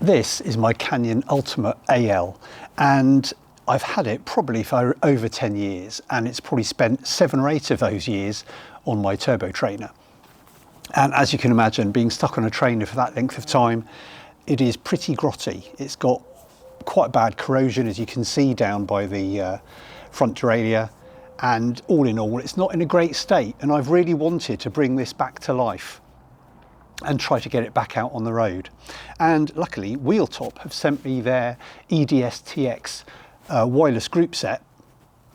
This is my Canyon Ultimate AL, and I've had it probably for over 10 years, and it's probably spent 7 or 8 of those years on my turbo trainer. And as you can imagine, being stuck on a trainer for that length of time, it is pretty grotty. It's got quite bad corrosion, as you can see down by the front derailleur, and all in all, it's not in a great state, and I've really wanted to bring this back to life and try to get it back out on the road. And luckily, Wheeltop have sent me their EDS TX wireless group set,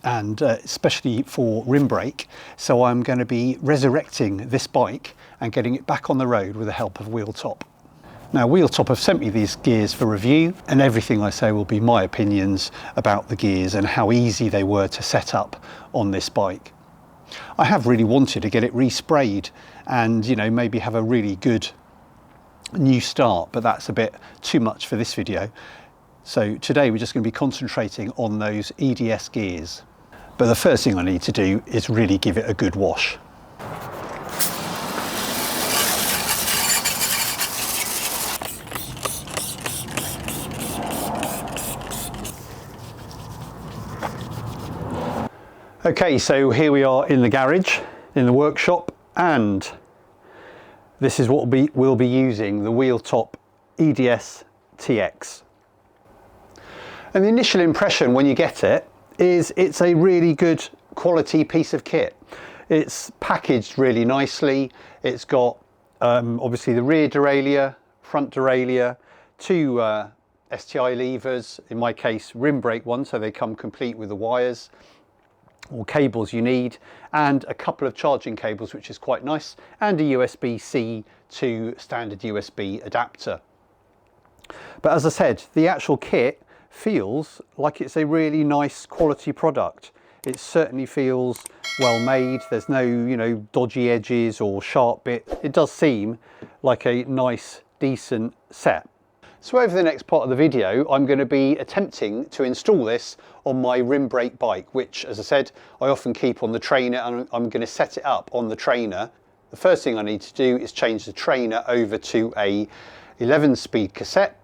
and especially for rim brake. So I'm going to be resurrecting this bike and getting it back on the road with the help of Wheeltop. Now, Wheeltop have sent me these gears for review, and everything I say will be my opinions about the gears and how easy they were to set up on this bike. I have really wanted to get it resprayed and, you know, maybe have a really good new start, but that's a bit too much for this video. So today we're just going to be concentrating on those EDS gears. But the first thing I need to do is really give it a good wash. Okay, so here we are in the garage, in the workshop, and this is what we'll be using, the Wheeltop EDS TX. And the initial impression when you get it is it's a really good quality piece of kit. It's packaged really nicely. It's got obviously the rear derailleur, front derailleur, 2 STI levers, in my case rim brake ones, so they come complete with the wires or cables you need, and a couple of charging cables, which is quite nice, and a USB-C to standard USB adapter. But as I said, the actual kit feels like it's a really nice quality product. It certainly feels well made. There's no, you know, dodgy edges or sharp bits. It does seem like a nice, decent set. So over the next part of the video, I'm going to be attempting to install this on my rim brake bike, which, as I said, I often keep on the trainer, and I'm going to set it up on the trainer. The first thing I need to do is change the trainer over to a 11-speed cassette,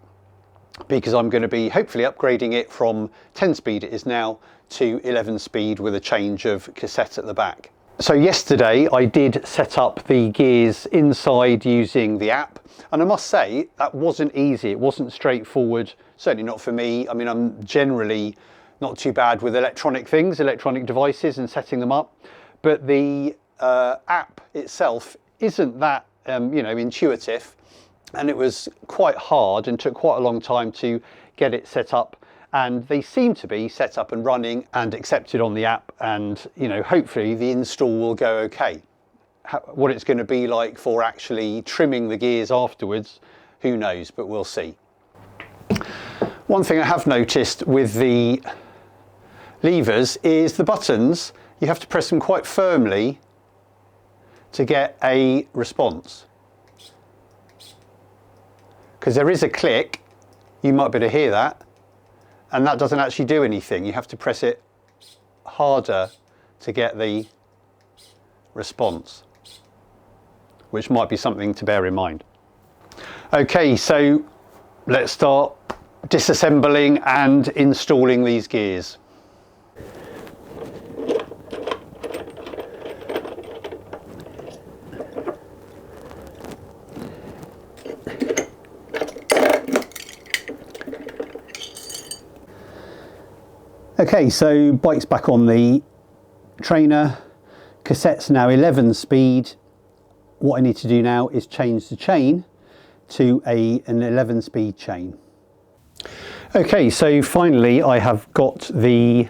because I'm going to be hopefully upgrading it from 10-speed it is now to 11-speed with a change of cassette at the back. So yesterday I did set up the gears inside using the app, and I must say that wasn't easy. It wasn't straightforward, certainly not for me. I mean, I'm generally not too bad with electronic things, electronic devices, and setting them up, but the app itself isn't that you know, intuitive, and it was quite hard and took quite a long time to get it set up. And they seem to be set up and running and accepted on the app, and, you know, hopefully the install will go okay. What it's going to be like for actually trimming the gears afterwards, who knows, but we'll see. One thing I have noticed with the levers is the buttons, you have to press them quite firmly to get a response. Because there is a click, you might be able to hear that, and that doesn't actually do anything. You have to press it harder to get the response, which might be something to bear in mind. Okay, so let's start disassembling and installing these gears. Okay, so bike's back on the trainer, cassette's now 11-speed. What I need to do now is change the chain to an 11-speed chain. Okay, so finally I have got the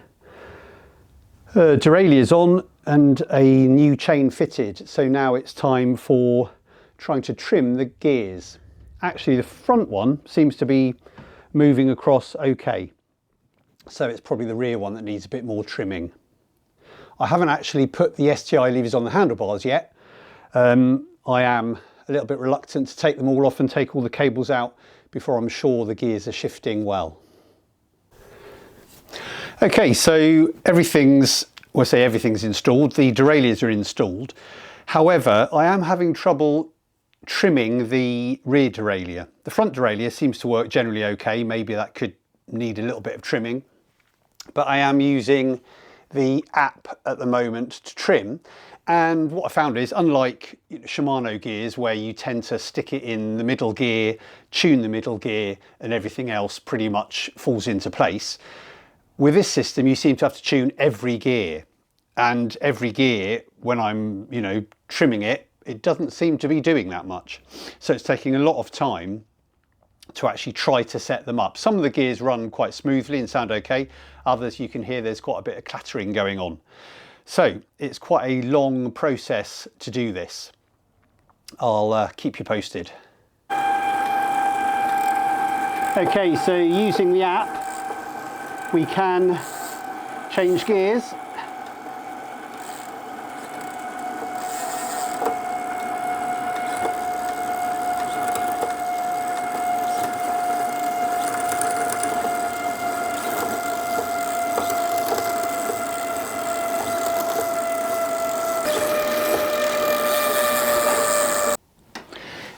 derailleurs on and a new chain fitted. So now it's time for trying to trim the gears. Actually, the front one seems to be moving across okay. So it's probably the rear one that needs a bit more trimming. I haven't actually put the STI levers on the handlebars yet. I am a little bit reluctant to take them all off and take all the cables out before I'm sure the gears are shifting well. Okay, so everything's installed. The derailleurs are installed. However, I am having trouble trimming the rear derailleur. The front derailleur seems to work generally okay. Maybe that could need a little bit of trimming, but I am using the app at the moment to trim. And what I found is, unlike Shimano gears where you tend to stick it in the middle gear, tune the middle gear, and everything else pretty much falls into place, with this system you seem to have to tune every gear. And every gear, when I'm, trimming it, it doesn't seem to be doing that much. So it's taking a lot of time to actually try to set them up. Some of the gears run quite smoothly and sound okay. Others you can hear there's quite a bit of clattering going on. So it's quite a long process to do this. I'll keep you posted. Okay, so using the app, we can change gears.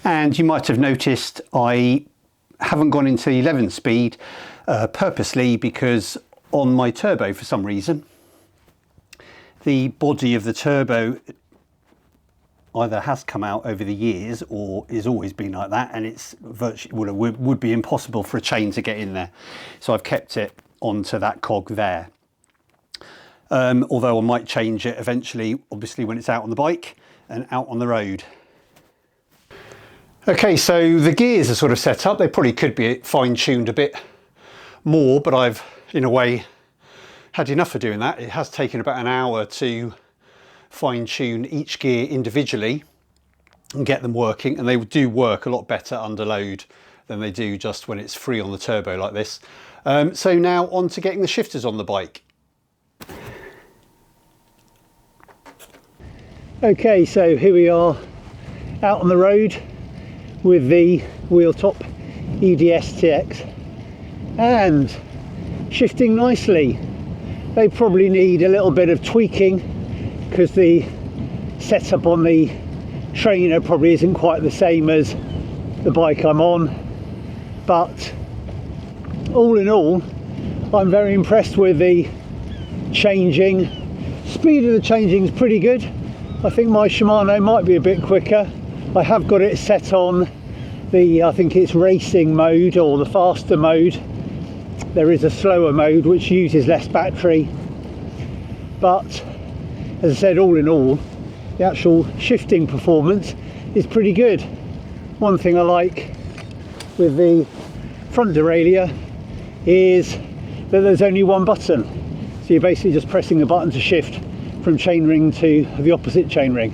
And you might have noticed I haven't gone into 11 speed purposely, because on my turbo, for some reason, the body of the turbo either has come out over the years or is always been like that, and it's virtually would be impossible for a chain to get in there. So I've kept it onto that cog there. Although I might change it eventually, obviously when it's out on the bike and out on the road. Okay, so the gears are sort of set up. They probably could be fine-tuned a bit more, but I've, in a way, had enough of doing that. It has taken about an hour to fine-tune each gear individually and get them working, and they do work a lot better under load than they do just when it's free on the turbo like this. So now on to getting the shifters on the bike. Okay, so here we are out on the road with the Wheeltop EDS TX, and shifting nicely. They probably need a little bit of tweaking because the setup on the trainer probably isn't quite the same as the bike I'm on, but all in all I'm very impressed with the changing. Speed of the changing is pretty good. I think my Shimano might be a bit quicker. I have got it set on the, I think it's racing mode or the faster mode. There is a slower mode which uses less battery, but as I said, all in all the actual shifting performance is pretty good. One thing I like with the front derailleur is that there's only one button, so you're basically just pressing the button to shift from chainring to the opposite chainring,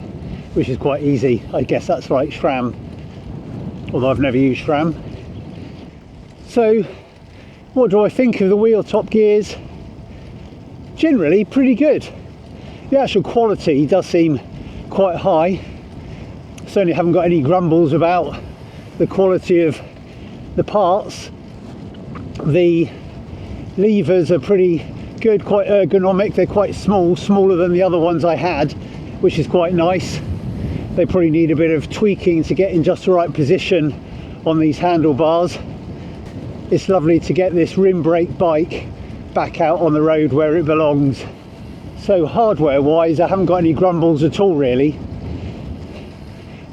which is quite easy. I guess that's like SRAM, although I've never used SRAM. So what do I think of the Wheeltop gears? Generally pretty good. The actual quality does seem quite high. Certainly haven't got any grumbles about the quality of the parts. The levers are pretty good, quite ergonomic. They're quite small, smaller than the other ones I had, which is quite nice. They probably need a bit of tweaking to get in just the right position on these handlebars. It's lovely to get this rim brake bike back out on the road where it belongs. So hardware wise I haven't got any grumbles at all really.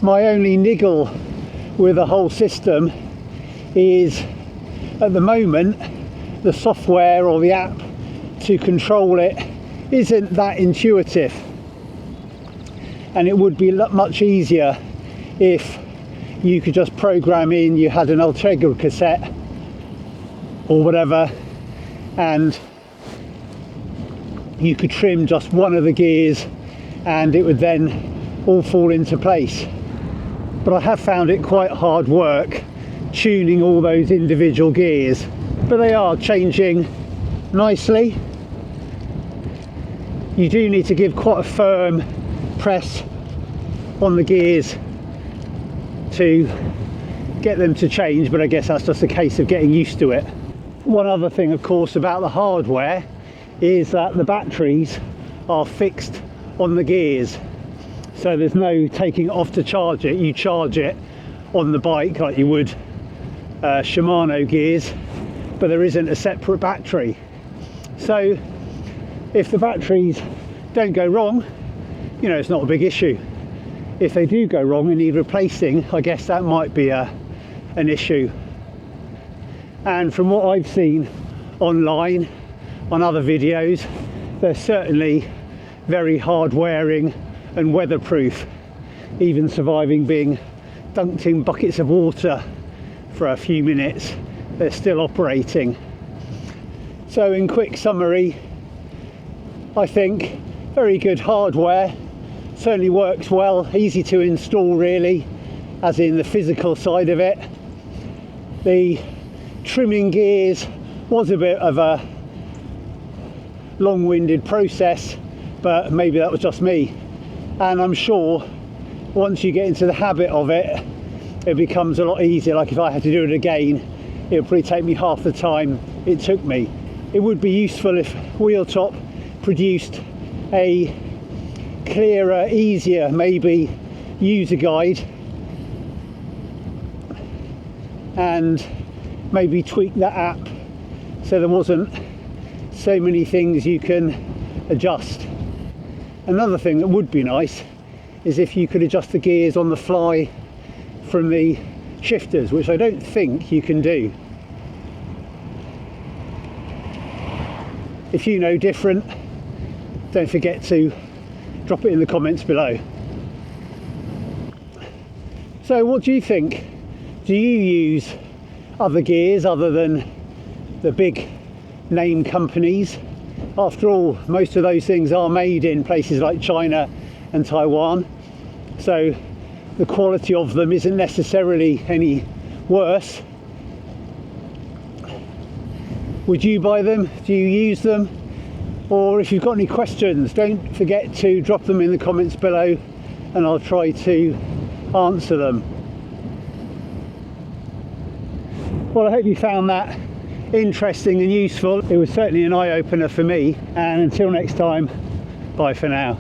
My only niggle with the whole system is at the moment the software or the app to control it isn't that intuitive, and it would be much easier if you could just program in, you had an Ultegra cassette or whatever, and you could trim just one of the gears and it would then all fall into place. But I have found it quite hard work tuning all those individual gears, but they are changing nicely. You do need to give quite a firm press on the gears to get them to change, but I guess that's just a case of getting used to it. One other thing, of course, about the hardware is that the batteries are fixed on the gears, so there's no taking it off to charge it. You charge it on the bike like you would Shimano gears, but there isn't a separate battery. So if the batteries don't go wrong, you know, it's not a big issue. If they do go wrong and need replacing, I guess that might be an issue. And from what I've seen online on other videos, they're certainly very hard wearing and weatherproof, even surviving being dunked in buckets of water for a few minutes. They're still operating. So in quick summary, I think very good hardware, certainly works well, easy to install really, as in the physical side of it. The trimming gears was a bit of a long-winded process, but maybe that was just me. And I'm sure once you get into the habit of it, it becomes a lot easier. Like if I had to do it again, it would probably take me half the time it took me. It would be useful if Wheeltop produced a clearer, easier, maybe user guide, and maybe tweak that app so there wasn't so many things you can adjust. Another thing that would be nice is if you could adjust the gears on the fly from the shifters, which I don't think you can do. If you know different, don't forget to drop it in the comments below. So what do you think? Do you use other gears other than the big name companies? After all, most of those things are made in places like China and Taiwan, so the quality of them isn't necessarily any worse. Would you buy them? Do you use them? Or if you've got any questions, don't forget to drop them in the comments below and I'll try to answer them. Well, I hope you found that interesting and useful. It was certainly an eye-opener for me, and until next time, bye for now.